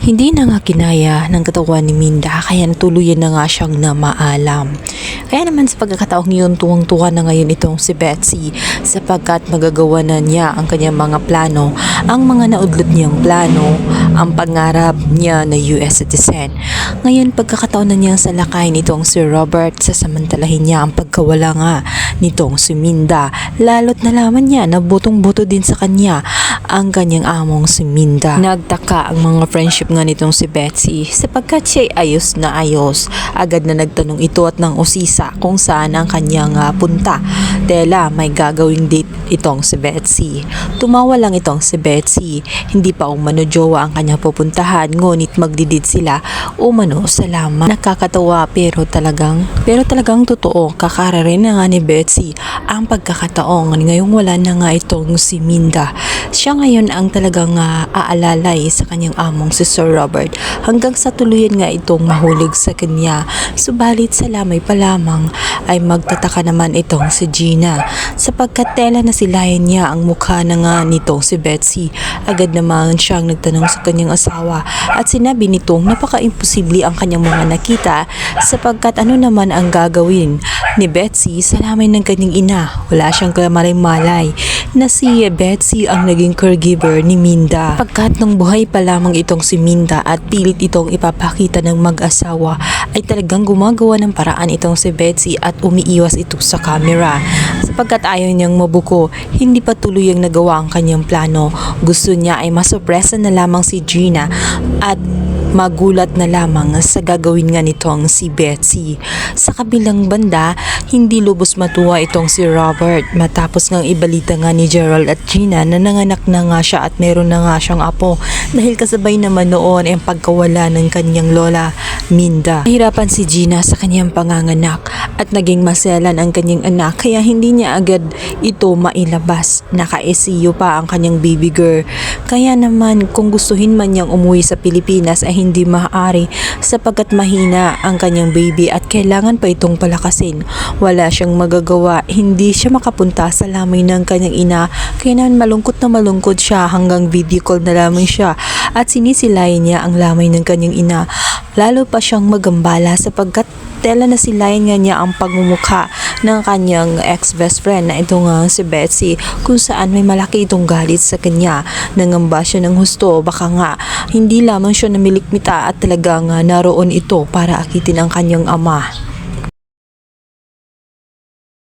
Hindi na nga kinaya ng katawan ni Minda kaya tuluyan na nga siyang namaalam. Kaya naman sa pagkakataong yun, tuwang-tuwa na ngayon itong si Betsy sapagkat magagawa na niya ang kanyang mga plano, ang mga naudlot niyang plano, ang pangarap niya na US citizen. Ngayon pagkakataon na niyang salakayin itong si Robert, sasamantalahin niya ang pagkawala nga nitong si Minda. Lalo't nalaman niya na butong-buto din sa kanya ang kanyang among si Minda. Nagtaka ang mga friendship nga nitong si Betsy sapagkat siya ay ayos na ayos. Agad na nagtanong ito at nang usisa kung saan ang kanyang punta. Tela, may gagawing date itong si Betsy. Tumawa lang itong si Betsy. Hindi pa umano jowa ang kanyang pupuntahan, ngunit magdidid sila umano sa lamang. Nakakatawa pero talagang totoo. Kakararin na nga ni Betsy ang pagkakataong ngayong wala na nga itong si Minda. Siya ngayon ang talagang aalalay sa kanyang among si Sir Robert hanggang sa tuluyan nga itong mahulog sa kanya. Subalit sa lamay pa lamang ay magtataka naman itong si Gina sapagkat tela na silayan niya ang mukha na nga nitong si Betsy. Agad naman siyang nagtanong sa kanyang asawa at sinabi nitong napaka-imposible ang kanyang mga nakita sapagkat ano naman ang gagawin ni Betsy sa lamay ng kanyang ina. Wala siyang kamalay-malay na si Betsy ang naging caregiver ni Minda. Pagkat nung buhay pa lamang itong si Minda at pilit itong ipapakita ng mag-asawa ay talagang gumagawa ng paraan itong si Betsy at umiiwas ito sa camera. Sapagkat ayaw niyang mabuko, hindi pa tuloy ang nagawa ang kanyang plano. Gusto niya ay masurpresa na lamang si Gina at magulat na lamang sa gagawin nga nitong si Betsy. Sa kabilang banda, hindi lubos matuwa itong si Robert matapos ngang ibalita nga ni Gerald at Gina na nanganak na nga siya at meron na nga siyang apo dahil kasabay naman noon ang pagkawala ng kanyang lola Minda. Nahirapan si Gina sa kanyang panganganak at naging maselan ang kanyang anak kaya hindi niya agad ito mailabas. Naka-ECU pa ang kanyang baby girl. Kaya naman kung gustuhin man niyang umuwi sa Pilipinas ay hindi maaari sapagkat mahina ang kanyang baby at kailangan pa itong palakasin. Wala siyang magagawa, hindi siya makapunta sa lamay ng kanyang ina kaya naman malungkot na malungkot siya hanggang video call na lamang siya at sinisilayan niya ang lamay ng kanyang ina. Lalo pa siyang magambala sapagkat tela na silayan nga niya ang pagmumukha ng kanyang ex-best friend na ito nga si Betsy kung saan may malaki itong galit sa kanya. Nangamba siya ng husto, baka nga hindi lamang siya namilikmita at talagang naroon ito para akitin ang kanyang ama.